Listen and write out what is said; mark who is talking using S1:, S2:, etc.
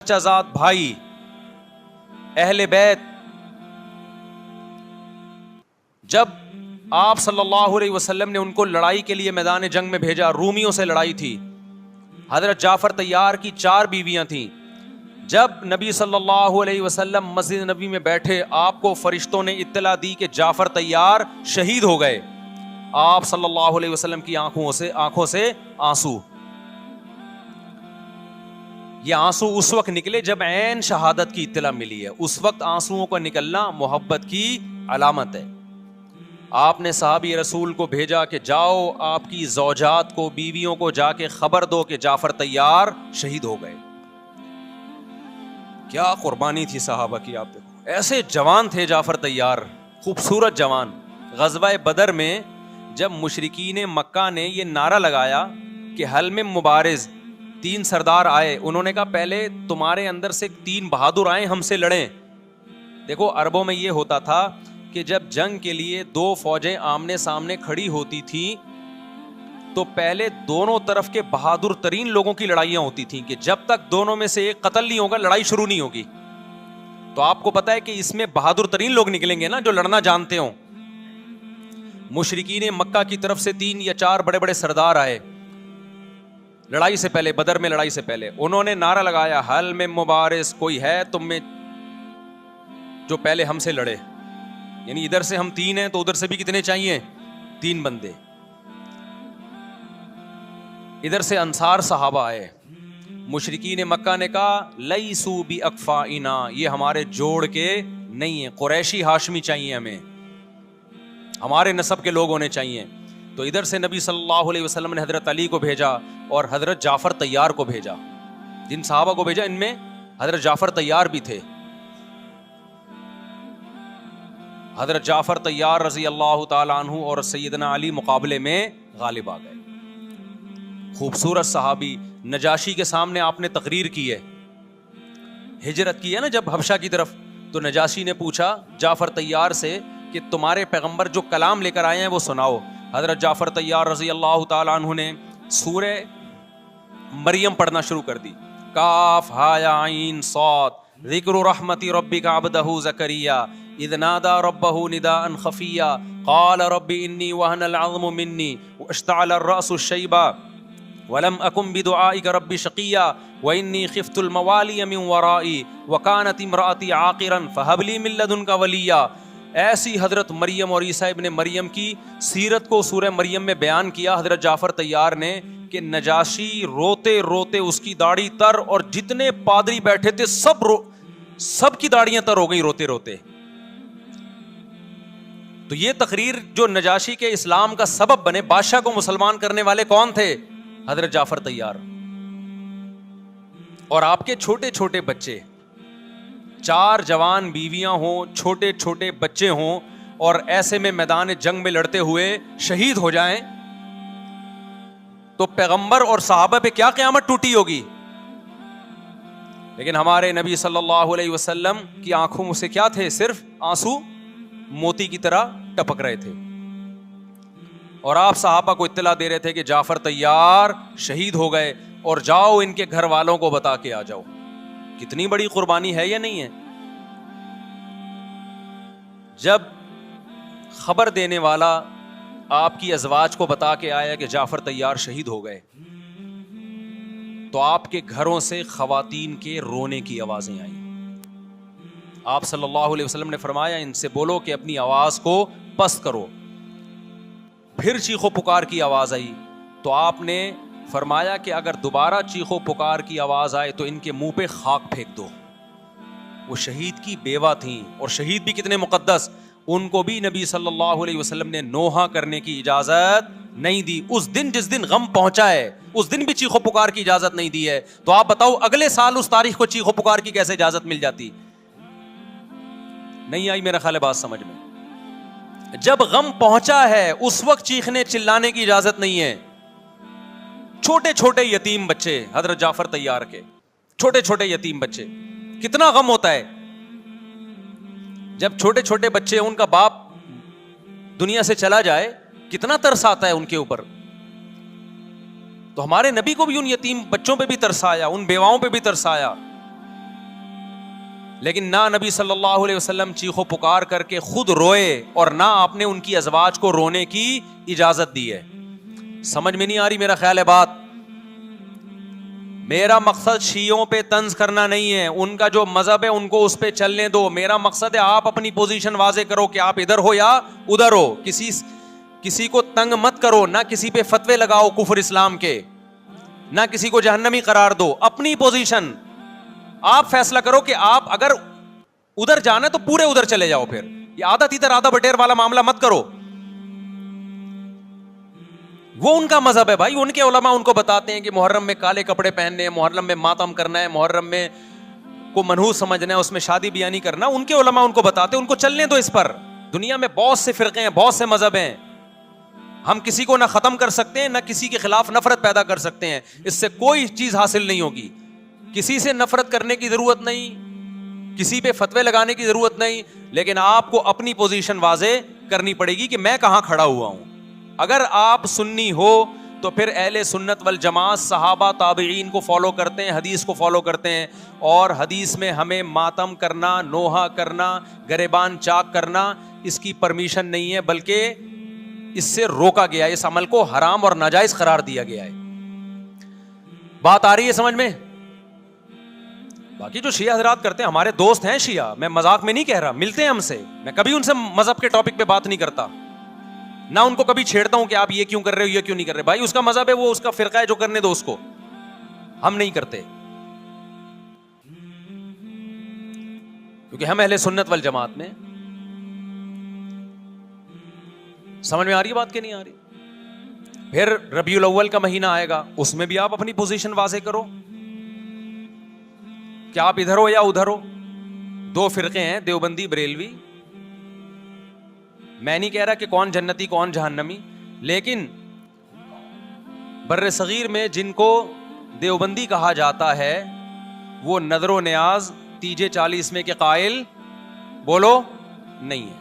S1: چچا زاد بھائی اہل بیت، جب آپ صلی اللہ علیہ وسلم نے ان کو لڑائی کے لیے میدان جنگ میں بھیجا، رومیوں سے لڑائی تھی، حضرت جعفر طیار کی 4 بیویاں تھیں. جب نبی صلی اللہ علیہ وسلم مسجد نبی میں بیٹھے، آپ کو فرشتوں نے اطلاع دی کہ جعفر طیار شہید ہو گئے. آپ صلی اللہ علیہ وسلم کی آنکھوں سے آنسو. یہ آنسو اس وقت نکلے جب عین شہادت کی اطلاع ملی ہے. اس وقت آنسوؤں کا نکلنا محبت کی علامت ہے. آپ نے صحابی رسول کو بھیجا کہ جاؤ آپ کی زوجات کو، بیویوں کو جا کے خبر دو کہ جعفر طیار شہید ہو گئے. کیا قربانی تھی صحابہ کی. آپ دیکھو ایسے جوان تھے جعفر طیار، خوبصورت جوان. غزوہ بدر میں جب مشرکین مکہ نے یہ نعرہ لگایا کہ حل میں مبارز، 3 سردار آئے، انہوں نے کہا پہلے تمہارے اندر سے 3 بہادر آئیں ہم سے لڑیں. دیکھو عربوں میں یہ ہوتا تھا کہ جب جنگ کے لیے 2 فوجیں آمنے سامنے کھڑی ہوتی تھیں تو پہلے دونوں طرف کے بہادر ترین لوگوں کی لڑائیاں ہوتی تھیں کہ جب تک دونوں میں سے ایک قتل نہیں ہوگا لڑائی شروع نہیں ہوگی. تو آپ کو پتا ہے کہ اس میں بہادر ترین لوگ نکلیں گے نا جو لڑنا جانتے ہوں. مشرکین مکہ کی طرف سے 3 یا 4 بڑے بڑے سردار آئے لڑائی سے پہلے، بدر میں لڑائی سے پہلے. انہوں نے نعرہ لگایا حل میں مبارز، کوئی ہے تم میں جو پہلے ہم سے لڑے. یعنی ادھر سے ہم 3 ہیں تو ادھر سے بھی کتنے چاہیے؟ 3 بندے. ادھر سے انصار صحابہ آئے. مشرکین مکہ نے کہا لیسو بی اکفائنا، یہ ہمارے جوڑ کے نہیں ہیں، قریشی ہاشمی چاہیے، ہمارے نسب کے لوگ ہونے چاہیے. تو ادھر سے نبی صلی اللہ علیہ وسلم نے حضرت علی کو بھیجا اور حضرت جعفر طیار کو بھیجا. جن صحابہ کو بھیجا ان میں حضرت جعفر طیار بھی تھے. حضرت جعفر طیار رضی اللہ تعالی عنہ اور سیدنا علی مقابلے میں غالب آ گئے. خوبصورت صحابی. نجاشی کے سامنے آپ نے تقریر کی ہے، ہجرت کی ہے نا جب حبشہ کی طرف، تو نجاشی نے پوچھا جعفر طیار سے کہ تمہارے پیغمبر جو کلام لے کر آئے ہیں وہ سناؤ. حضرت جعفر طیار رضی اللہ تعالی عنہ نے سورہ مریم پڑھنا شروع کر دی. کاف ہا یا عین صاد ذکر رحمت ربک عبدہ زکریا اذ نادى ربه نداء خفيا قال رب اني وهن العظم مني واشتعل الراس شيبا ولم اكن بدعائك رب شقيا واني خفت الموالي من ورائي وكانت امراتي عاقرا فهب لي من لدنك وليا. ایسی حضرت مریم اور عیسیٰ ابن مریم کی سیرت کو سورہ مریم میں بیان کیا حضرت جعفر طیار نے کہ نجاشی روتے روتے اس کی داڑھی تر، اور جتنے پادری بیٹھے تھے سب کی داڑیاں تر ہو گئی روتے روتے. تو یہ تقریر جو نجاشی کے اسلام کا سبب بنے، بادشاہ کو مسلمان کرنے والے کون تھے؟ حضرت جعفر طیار. اور آپ کے چھوٹے چھوٹے بچے، 4 جوان بیویاں ہوں، چھوٹے چھوٹے بچے ہوں، اور ایسے میں میدان جنگ میں لڑتے ہوئے شہید ہو جائیں تو پیغمبر اور صحابہ پہ کیا قیامت ٹوٹی ہوگی. لیکن ہمارے نبی صلی اللہ علیہ وسلم کی آنکھوں سے کیا تھے؟ صرف آنسو موتی کی طرح ٹپک رہے تھے. اور آپ صحابہ کو اطلاع دے رہے تھے کہ جعفر طیار شہید ہو گئے اور جاؤ ان کے گھر والوں کو بتا کے آ جاؤ. کتنی بڑی قربانی ہے یا نہیں ہے؟ جب خبر دینے والا آپ کی ازواج کو بتا کے آیا کہ جعفر طیار شہید ہو گئے تو آپ کے گھروں سے خواتین کے رونے کی آوازیں آئیں. آپ صلی اللہ علیہ وسلم نے فرمایا ان سے بولو کہ اپنی آواز کو پست کرو. پھر چیخو پکار کی آواز آئی تو آپ نے فرمایا کہ اگر دوبارہ چیخو پکار کی آواز آئے تو ان کے منہ پہ خاک پھینک دو. وہ شہید کی بیوہ تھیں، اور شہید بھی کتنے مقدس، ان کو بھی نبی صلی اللہ علیہ وسلم نے نوحہ کرنے کی اجازت نہیں دی. اس دن جس دن غم پہنچا ہے اس دن بھی چیخو پکار کی اجازت نہیں دی ہے. تو آپ بتاؤ اگلے سال اس تاریخ کو چیخو پکار کی کیسے اجازت مل جاتی؟ نہیں آئی میرا خیال ہے بات سمجھ میں. جب غم پہنچا ہے اس وقت چیخنے چلانے کی اجازت نہیں ہے. چھوٹے چھوٹے یتیم بچے حضرت جعفر طیار کے، چھوٹے چھوٹے یتیم بچے، کتنا غم ہوتا ہے جب چھوٹے چھوٹے بچے، ان کا باپ دنیا سے چلا جائے، کتنا ترس آتا ہے ان کے اوپر. تو ہمارے نبی کو بھی ان یتیم بچوں پہ بھی ترس آیا، ان بیواؤں پہ بھی ترس آیا. لیکن نہ نبی صلی اللہ علیہ وسلم چیخو پکار کر کے خود روئے اور نہ آپ نے ان کی ازواج کو رونے کی اجازت دی ہے. سمجھ میں نہیں آ رہی میرا خیال ہے بات. میرا مقصد شیعوں پہ طنز کرنا نہیں ہے, ان کا جو مذہب ہے ان کو اس پہ چلنے دو. میرا مقصد ہے آپ اپنی پوزیشن واضح کرو کہ آپ ادھر ہو یا ادھر ہو. کسی کو تنگ مت کرو, نہ کسی پہ فتوے لگاؤ کفر اسلام کے, نہ کسی کو جہنمی قرار دو. اپنی پوزیشن آپ فیصلہ کرو کہ آپ اگر ادھر جانا ہے تو پورے ادھر چلے جاؤ. پھر یہ آدھا تیتر آدھا بٹیر والا معاملہ مت کرو. وہ ان کا مذہب ہے بھائی, ان کے علماء ان کو بتاتے ہیں کہ محرم میں کالے کپڑے پہننے ہیں, محرم میں ماتم کرنا ہے, محرم میں کو منحوس سمجھنا ہے, اس میں شادی بیانی کرنا. ان کے علماء ان کو بتاتے ہیں, ان کو چلنے دو اس پر. دنیا میں بہت سے فرقے ہیں, بہت سے مذہب ہیں. ہم کسی کو نہ ختم کر سکتے ہیں نہ کسی کے خلاف نفرت پیدا کر سکتے ہیں. اس سے کوئی چیز حاصل نہیں ہوگی. کسی سے نفرت کرنے کی ضرورت نہیں, کسی پہ فتوے لگانے کی ضرورت نہیں, لیکن آپ کو اپنی پوزیشن واضح کرنی پڑے گی کہ میں کہاں کھڑا ہوا ہوں. اگر آپ سنی ہو تو پھر اہل سنت والجماعت صحابہ تابعین کو فالو کرتے ہیں, حدیث کو فالو کرتے ہیں. اور حدیث میں ہمیں ماتم کرنا, نوحہ کرنا, گریبان چاک کرنا اس کی پرمیشن نہیں ہے, بلکہ اس سے روکا گیا ہے. اس عمل کو حرام اور ناجائز قرار دیا گیا ہے. بات آ رہی ہے سمجھ میں؟ باقی جو شیعہ حضرات کرتے ہیں, ہمارے دوست ہیں شیعہ, میں مذاق میں نہیں کہہ رہا, ملتے ہیں ہم سے, میں کبھی ان سے مذہب کے ٹاپک پہ بات نہیں کرتا, نہ ان کو کبھی چھیڑتا ہوں کہ آپ یہ کیوں کر رہے ہو, یہ کیوں نہیں کر رہے. بھائی اس کا مذہب ہے, وہ اس کا فرقہ ہے, جو کرنے دو اس کو, ہم نہیں کرتے, کیونکہ ہم اہل سنت والجماعت میں. سمجھ میں آ رہی ہے بات کہ نہیں آ رہی؟ پھر ربیع الاول کا مہینہ آئے گا, اس میں بھی آپ اپنی پوزیشن واضح کرو کہ آپ ادھر ہو یا ادھر ہو. دو فرقے ہیں, دیوبندی بریلوی. میں نہیں کہہ رہا کہ کون جنتی کون جہنمی, لیکن بر صغیر میں جن کو دیوبندی کہا جاتا ہے وہ نظر و نیاز تیجے 40 میں کے قائل بولو نہیں ہے.